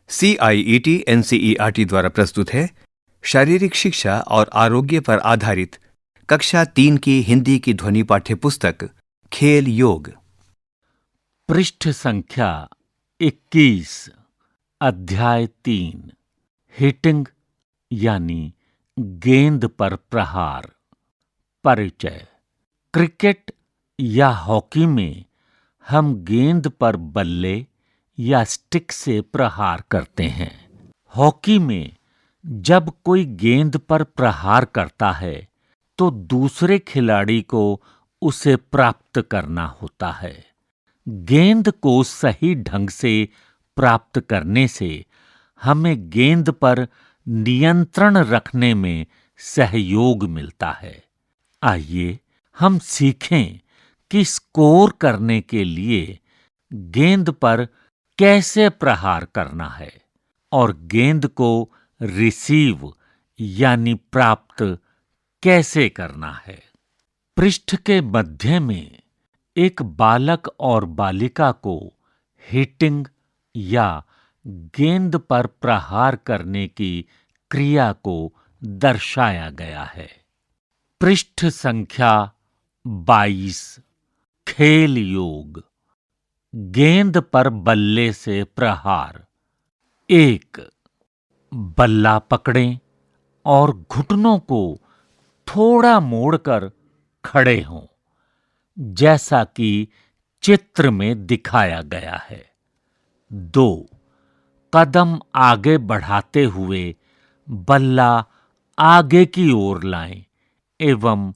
CIET NCERT द्वारा प्रस्तुत है शारीरिक शिक्षा और आरोग्य पर आधारित कक्षा 3 की हिंदी की ध्वनि पाठ्य पुस्तक खेल योग। पृष्ठ संख्या 21, अध्याय 3, हिटिंग यानी गेंद पर प्रहार। परिचय। क्रिकेट या हॉकी में हम गेंद पर बल्ले या स्टिक से प्रहार करते हैं। हॉकी में जब कोई गेंद पर प्रहार करता है तो दूसरे खिलाड़ी को उसे प्राप्त करना होता है। गेंद को सही ढंग से प्राप्त करने से हमें गेंद पर नियंत्रण रखने में सहयोग मिलता है। आइए हम सीखें कि स्कोर करने के लिए गेंद पर कैसे प्रहार करना है और गेंद को रिसीव यानी प्राप्त कैसे करना है। पृष्ठ के मध्य में एक बालक और बालिका को हिटिंग या गेंद पर प्रहार करने की क्रिया को दर्शाया गया है। पृष्ठ संख्या 22, खेल योग। गेंद पर बल्ले से प्रहार। 1, बल्ला पकड़ें और घुटनों को थोड़ा मोड़कर खड़े हों, जैसा कि चित्र में दिखाया गया है। 2, कदम आगे बढ़ाते हुए बल्ला आगे की ओर लाएं एवं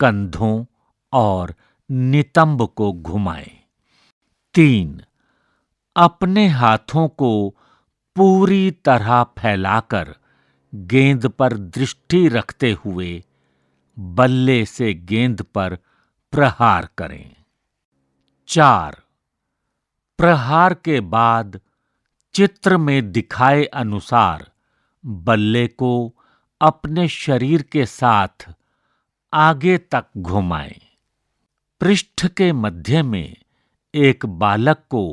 कंधों और नितंब को घुमाएं। 3, अपने हाथों को पूरी तरह फैलाकर गेंद पर दृष्टि रखते हुए बल्ले से गेंद पर प्रहार करें। 4, प्रहार के बाद चित्र में दिखाए अनुसार बल्ले को अपने शरीर के साथ आगे तक घुमाएं। पृष्ठ के मध्य में एक बालक को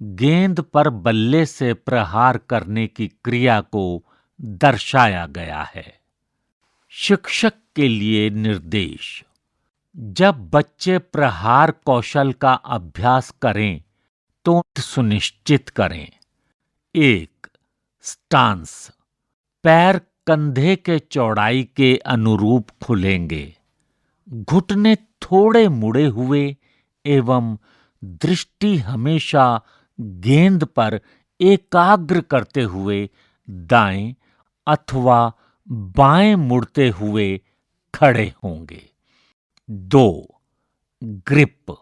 गेंद पर बल्ले से प्रहार करने की क्रिया को दर्शाया गया है। शिक्षक के लिए निर्देश। जब बच्चे प्रहार कौशल का अभ्यास करें तो सुनिश्चित करें। 1, स्टांस। पैर कंधे के चौड़ाई के अनुरूप खुलेंगे। घुटने थोड़े मुड़े हुए एवं दृष्टि हमेशा गेंद पर एकाग्र करते हुए दाएं अथवा बाएं मुड़ते हुए खड़े होंगे। 2, ग्रिप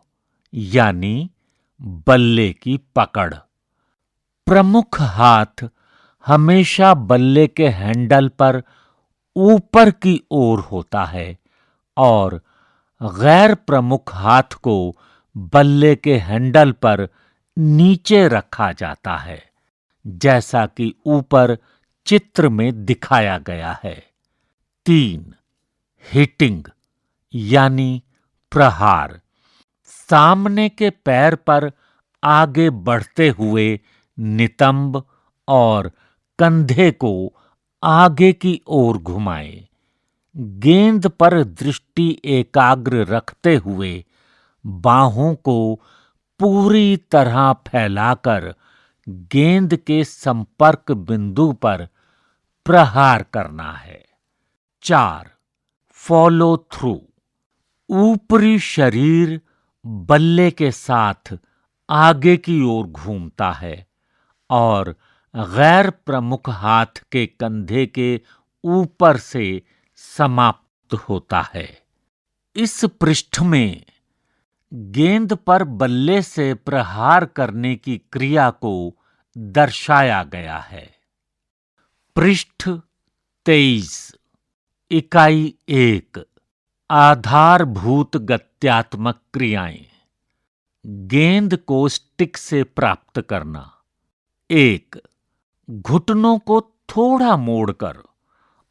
यानी बल्ले की पकड़। प्रमुख हाथ हमेशा बल्ले के हैंडल पर ऊपर की ओर होता है और गैर प्रमुख हाथ को बल्ले के हैंडल पर नीचे रखा जाता है, जैसा कि ऊपर चित्र में दिखाया गया है। 3, हिटिंग यानी प्रहार। सामने के पैर पर आगे बढ़ते हुए नितंब और कंधे को आगे की ओर घुमाएं। गेंद पर दृष्टि एकाग्र रखते हुए बाहों को पूरी तरह फैलाकर गेंद के संपर्क बिंदु पर प्रहार करना है। 4, फॉलो थ्रू। ऊपरी शरीर बल्ले के साथ आगे की ओर घूमता है और गैर प्रमुख हाथ के कंधे के ऊपर से समाप्त होता है। इस पृष्ठ में गेंद पर बल्ले से प्रहार करने की क्रिया को दर्शाया गया है। पृष्ठ 23, इकाई 1, आधारभूत गत्यात्मक क्रियाएं। गेंद को स्टिक से प्राप्त करना। 1, घुटनों को थोड़ा मोड़कर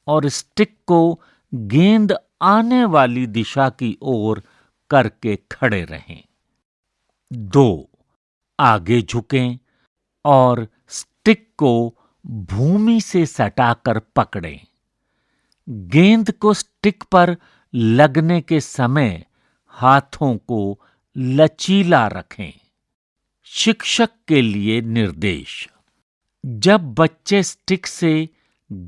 और स्टिक को गेंद आने वाली दिशा की ओर करके खड़े रहें। 2, आगे झुकें और स्टिक को भूमि से सटाकर पकड़ें। गेंद को स्टिक पर लगने के समय हाथों को लचीला रखें। शिक्षक के लिए निर्देश। जब बच्चे स्टिक से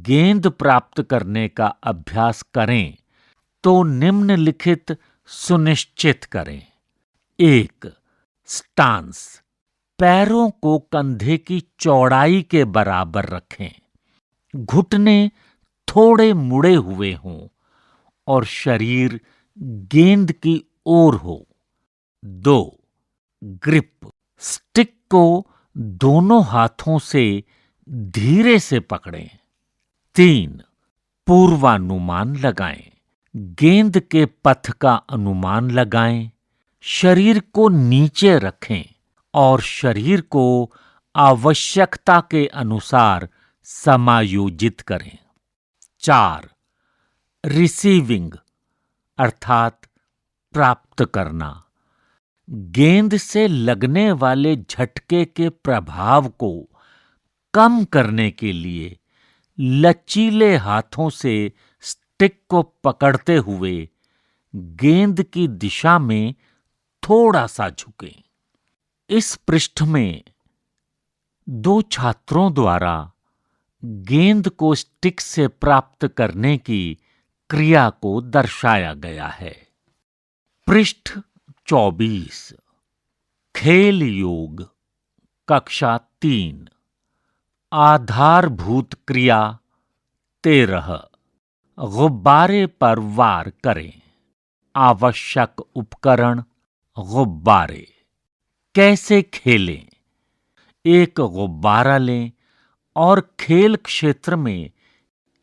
गेंद प्राप्त करने का अभ्यास करें तो निम्नलिखित सुनिश्चित करें। 1. स्टांस। पैरों को कंधे की चौड़ाई के बराबर रखें। घुटने थोड़े मुड़े हुए हों और शरीर गेंद की ओर हो। 2. ग्रिप। स्टिक को दोनों हाथों से धीरे से पकड़ें। 3. पूर्वानुमान लगाएं। गेंद के पथ का अनुमान लगाएं। शरीर को नीचे रखें और शरीर को आवश्यकता के अनुसार समायोजित करें। 4. रिसीविंग अर्थात प्राप्त करना। गेंद से लगने वाले झटके के प्रभाव को कम करने के लिए लचीले हाथों से स्टिक को पकड़ते हुए गेंद की दिशा में थोड़ा सा झुकें। इस पृष्ठ में 2 छात्रों द्वारा गेंद को स्टिक से प्राप्त करने की क्रिया को दर्शाया गया है। पृष्ठ 24। खेल योग कक्षा 3। आधारभूत क्रिया 13। गुब्बारे पर वार करें। आवश्यक उपकरण गुब्बारे। कैसे खेलें? एक गुब्बारा लें और खेल क्षेत्र में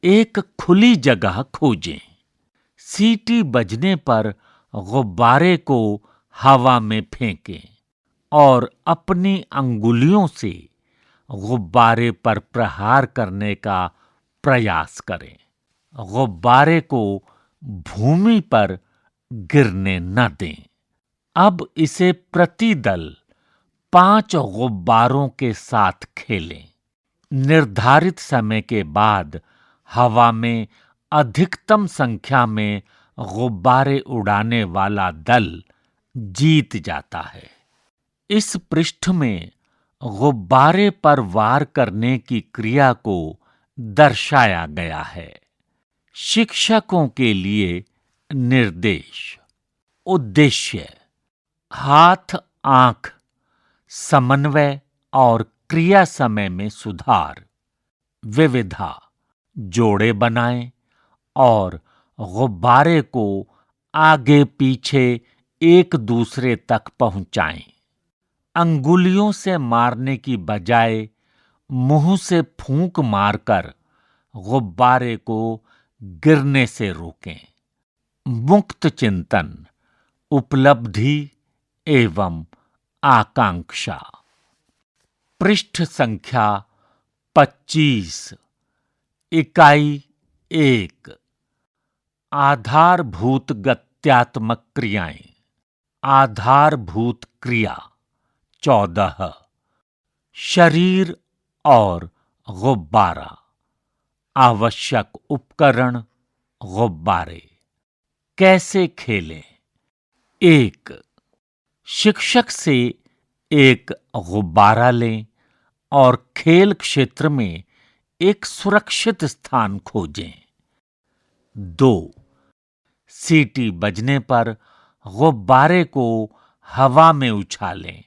एक खुली जगह खोजें। सीटी बजने पर गुब्बारे को हवा में फेंकें और अपनी अंगुलियों से गुब्बारे पर प्रहार करने का प्रयास करें। गुब्बारे को भूमि पर गिरने न दें। अब इसे प्रति दल 5 गुब्बारों के साथ खेलें। निर्धारित समय के बाद हवा में अधिकतम संख्या में गुब्बारे उड़ाने वाला दल जीत जाता है। इस पृष्ठ में गुब्बारे पर वार करने की क्रिया को दर्शाया गया है। शिक्षकों के लिए निर्देश। उद्देश्य: हाथ आंख समन्वय और क्रिया समय में सुधार। विविधा: जोड़े बनाएं और गुब्बारे को आगे पीछे एक दूसरे तक पहुंचाएं। अंगुलियों से मारने की बजाय मुंह से फूंक मारकर गुब्बारे को गिरने से रोकें। मुक्त चिंतन, उपलब्धि एवं आकांक्षा। पृष्ठ संख्या 25। इकाई 1। आधारभूत गत्यात्मक क्रियाएं। आधारभूत क्रिया 14। शरीर और गुब्बारा। आवश्यक उपकरण गुब्बारे। कैसे खेलें? 1. शिक्षक से एक गुब्बारा लें और खेल क्षेत्र में एक सुरक्षित स्थान खोजें। 2. सीटी बजने पर गुब्बारे को हवा में उछालें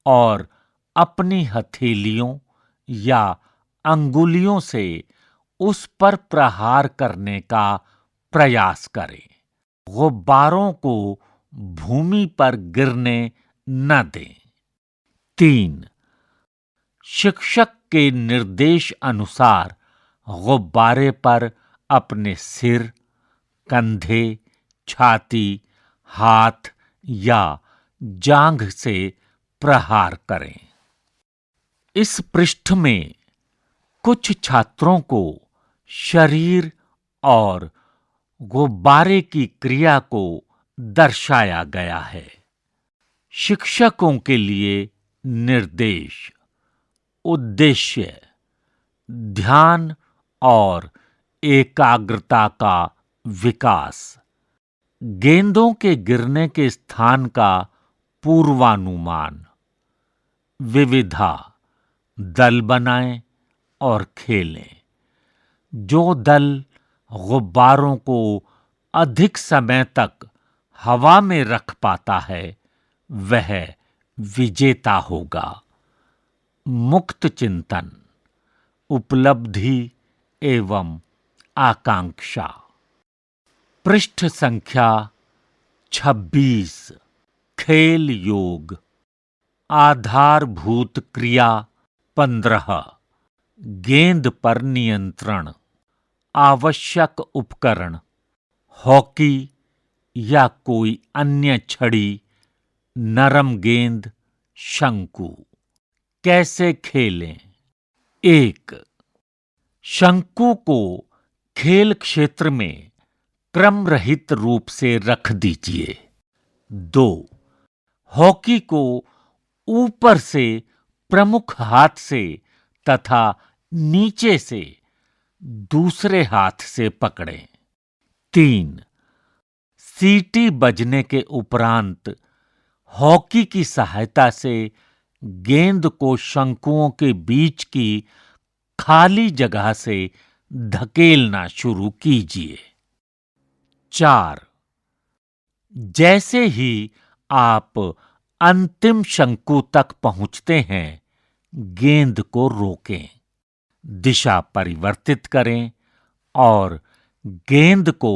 और अपनी हथेलियों या अंगुलियों से उस पर प्रहार करने का प्रयास करें। गुब्बारों को भूमि पर गिरने न दें। 3. शिक्षक के निर्देश अनुसार गुब्बारे पर अपने सिर, कंधे, छाती, हाथ या जांघ से प्रहार करें। इस पृष्ठ में कुछ छात्रों को शरीर और गुब्बारे की क्रिया को दर्शाया गया है। शिक्षकों के लिए निर्देश। उद्देश्य ध्यान और एकाग्रता का विकास, गेंदों के गिरने के स्थान का पूर्वानुमान, विविधा, दल बनाएं और खेलें। जो दल गुब्बारों को अधिक समय तक हवा में रख पाता है वह विजेता होगा। मुक्त चिंतन, उपलब्धि एवं आकांक्षा। पृष्ठ संख्या 26। खेल योग। आधारभूत क्रिया 15। गेंद पर नियंत्रण। आवश्यक उपकरण हॉकी या कोई अन्य छड़ी, नरम गेंद, शंकु। कैसे खेलें? 1. शंकु को खेल क्षेत्र में क्रम रहित रूप से रख दीजिए। 2. हॉकी को ऊपर से प्रमुख हाथ से तथा नीचे से दूसरे हाथ से पकड़ें। 3. सीटी बजने के उपरांत हॉकी की सहायता से गेंद को शंकुओं के बीच की खाली जगह से धकेलना शुरू कीजिए। 4. जैसे ही आप अंतिम शंकु तक पहुंचते हैं, गेंद को रोकें, दिशा परिवर्तित करें और गेंद को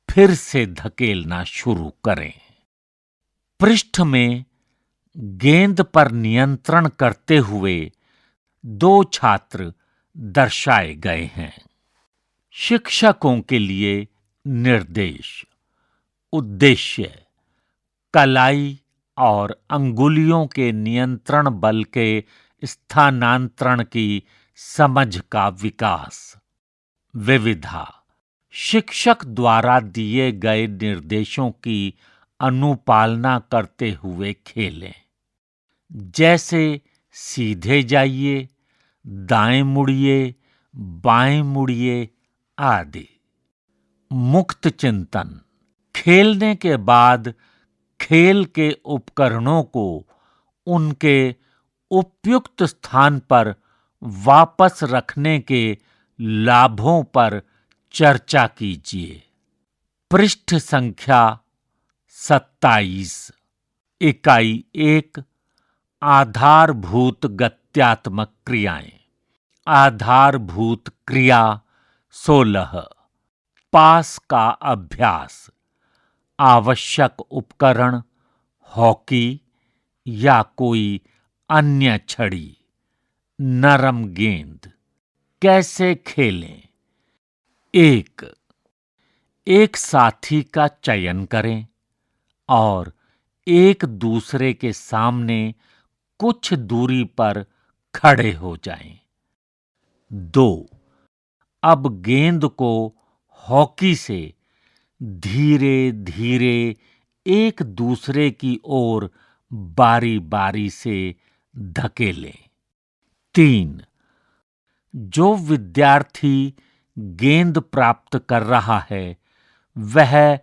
फिर से धकेलना शुरू करें। पृष्ठ में गेंद पर नियंत्रण करते हुए 2 छात्र दर्शाए गए हैं। शिक्षकों के लिए निर्देश। उद्देश्य कलाई और अंगुलियों के नियंत्रण बल के स्थानांतरण की समझ का विकास। विविधा शिक्षक द्वारा दिए गए निर्देशों की अनुपालना करते हुए खेलें, जैसे सीधे जाइए, दाएं मुड़िए, बाएं मुड़िए आदि। मुक्त चिंतन खेलने के बाद खेल के उपकरणों को उनके उपयुक्त स्थान पर वापस रखने के लाभों पर चर्चा कीजिए। पृष्ठ संख्या 27। इकाई 1 आधारभूत गत्यात्मक क्रियाएं। आधारभूत क्रिया 16 पास का अभ्यास। आवश्यक उपकरण हॉकी या कोई अन्य छड़ी, नरम गेंद। कैसे खेलें? 1. एक साथी का चयन करें और एक दूसरे के सामने कुछ दूरी पर खड़े हो जाएं। 2. अब गेंद को हॉकी से धीरे धीरे एक दूसरे की ओर बारी बारी से धकेलें। 3. जो विद्यार्थी गेंद प्राप्त कर रहा है वह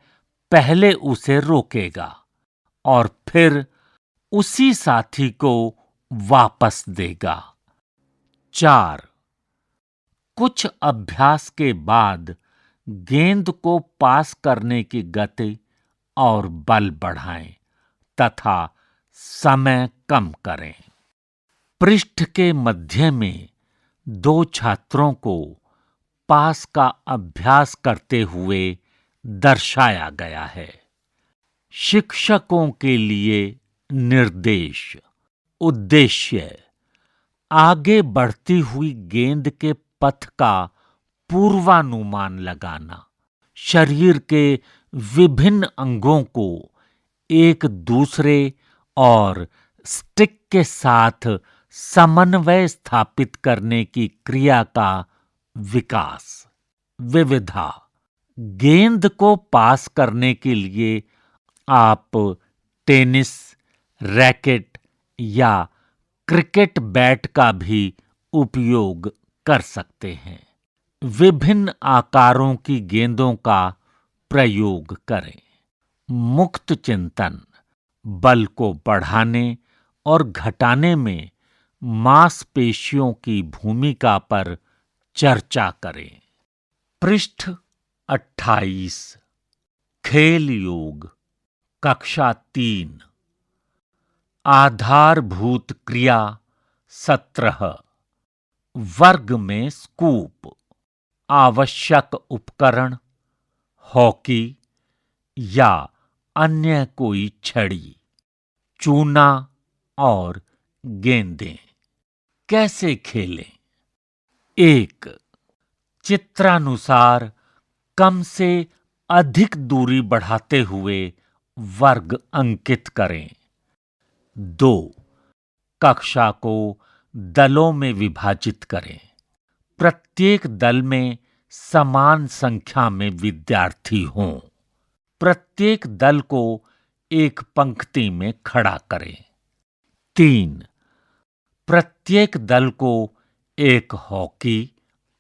पहले उसे रोकेगा और फिर उसी साथी को वापस देगा। 4. कुछ अभ्यास के बाद गेंद को पास करने की गति और बल बढ़ाएं तथा समय कम करें। पृष्ठ के मध्य में 2 छात्रों को पास का अभ्यास करते हुए दर्शाया गया है। शिक्षकों के लिए निर्देश। उद्देश्य आगे बढ़ती हुई गेंद के पथ का पूर्वानुमान लगाना, शरीर के विभिन्न अंगों को एक दूसरे और स्टिक के साथ समन्वय स्थापित करने की क्रिया का विकास। विविधा गेंद को पास करने के लिए आप टेनिस, रैकेट या क्रिकेट बैट का भी उपयोग कर सकते हैं। विभिन्न आकारों की गेंदों का प्रयोग करें। मुक्त चिंतन बल को बढ़ाने और घटाने में मांसपेशियों की भूमिका पर चर्चा करें। पृष्ठ 28 खेल योग कक्षा 3 आधारभूत क्रिया 17 वर्ग में स्कूप आवश्यक उपकरण हॉकी या अन्य कोई छड़ी चूना और गेंदें। कैसे खेलें? 1. चित्रानुसार कम से अधिक दूरी बढ़ाते हुए वर्ग अंकित करें। 2. कक्षा को दलों में विभाजित करें। प्रत्येक दल में समान संख्या में विद्यार्थी हों। प्रत्येक दल को एक पंक्ति में खड़ा करें। 3. प्रत्येक दल को एक हॉकी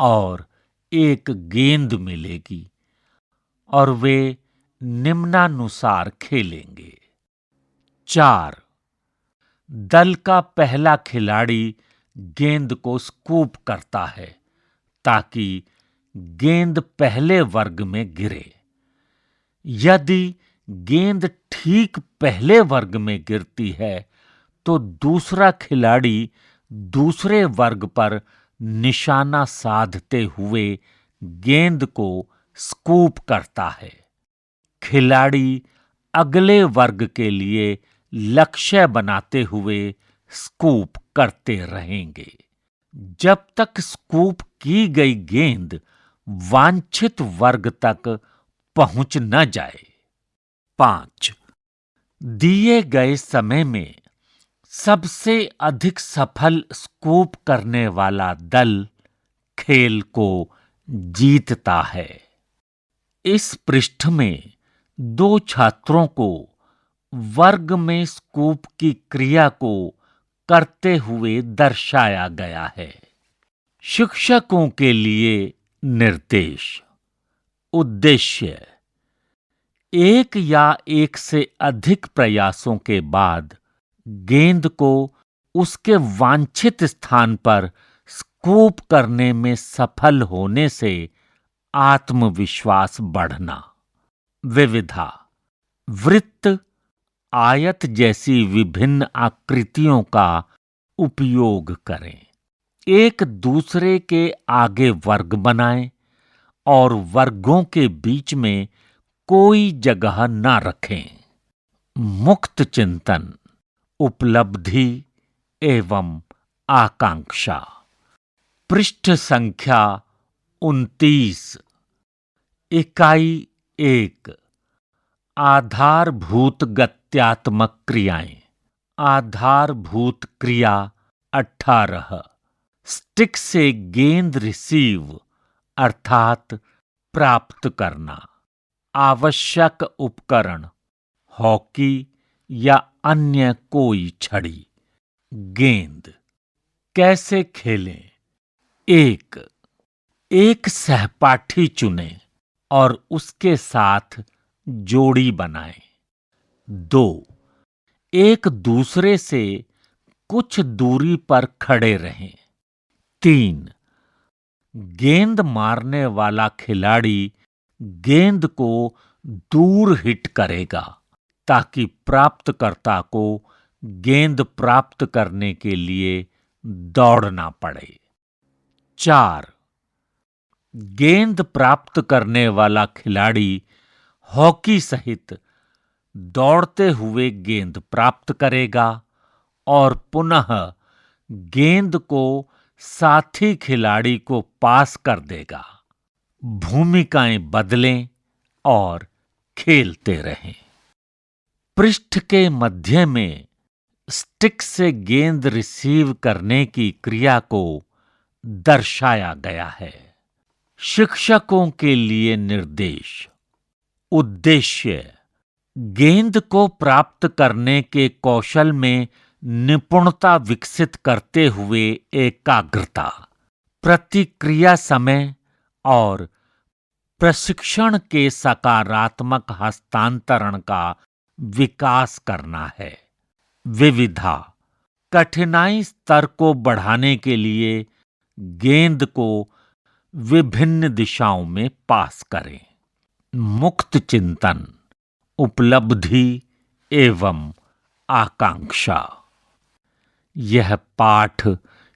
और एक गेंद मिलेगी और वे निम्नानुसार खेलेंगे। 4. दल का पहला खिलाड़ी गेंद को स्कूप करता है ताकि गेंद पहले वर्ग में गिरे। यदि गेंद ठीक पहले वर्ग में गिरती है तो दूसरा खिलाड़ी दूसरे वर्ग पर निशाना साधते हुए गेंद को स्कूप करता है। खिलाड़ी अगले वर्ग के लिए लक्ष्य बनाते हुए स्कूप करते रहेंगे जब तक स्कूप की गई गेंद वांछित वर्ग तक पहुंच न जाए। 5. दिए गए समय में सबसे अधिक सफल स्कूप करने वाला दल खेल को जीतता है। इस पृष्ठ में 2 छात्रों को वर्ग में स्कूप की क्रिया को करते हुए दर्शाया गया है। शिक्षकों के लिए निर्देश। उद्देश्य एक या एक से अधिक प्रयासों के बाद गेंद को उसके वांछित स्थान पर स्कूप करने में सफल होने से आत्मविश्वास बढ़ना। विविधा वृत्त आयत जैसी विभिन्न आकृतियों का उपयोग करें। एक दूसरे के आगे वर्ग बनाएं और वर्गों के बीच में कोई जगह न रखें। मुक्त चिंतन उपलब्धि एवं आकांक्षा। पृष्ठ संख्या 29 इकाई 1 आधारभूत गत्यात्मक क्रियाएं। आधारभूत क्रिया 18 स्टिक से गेंद रिसीव अर्थात प्राप्त करना। आवश्यक उपकरण हॉकी या अन्य कोई छड़ी गेंद। कैसे खेलें? 1. एक सहपाठी चुनें और उसके साथ जोड़ी बनाएं। 2. एक दूसरे से कुछ दूरी पर खड़े रहें। 3. गेंद मारने वाला खिलाड़ी गेंद को दूर हिट करेगा ताकि प्राप्तकर्ता को गेंद प्राप्त करने के लिए दौड़ना पड़े। 4. गेंद प्राप्त करने वाला खिलाड़ी हॉकी सहित दौड़ते हुए गेंद प्राप्त करेगा और पुनः गेंद को साथी खिलाड़ी को पास कर देगा। भूमिकाएं बदलें और खेलते रहें। पृष्ठ के मध्य में स्टिक से गेंद रिसीव करने की क्रिया को दर्शाया गया है। शिक्षकों के लिए निर्देश। उद्देश्य गेंद को प्राप्त करने के कौशल में निपुणता विकसित करते हुए एकाग्रता, प्रतिक्रिया समय और प्रशिक्षण के सकारात्मक हस्तांतरण का विकास करना है। विविधा, कठिनाई स्तर को बढ़ाने के लिए गेंद को विभिन्न दिशाओं में पास करें। मुक्त चिंतन, उपलब्धि एवं आकांक्षा। यह पाठ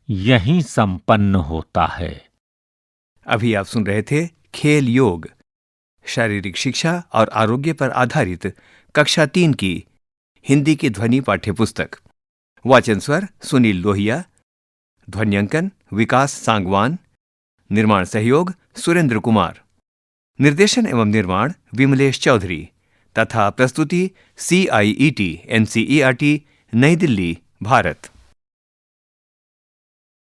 यहीं संपन्न होता है। अभी आप सुन रहे थे खेल योग, शारीरिक शिक्षा और आरोग्य पर आधारित कक्षा 3 की हिंदी की ध्वनि पाठ्यपुस्तक। वाचन स्वर सुनील लोहिया, ध्वन्यांकन विकास सांगवान, निर्माण सहयोग सुरेंद्र कुमार, निर्देशन एवं निर्माण विमलेश चौधरी तथा प्रस्तुति CIET NCERT नई दिल्ली, भारत।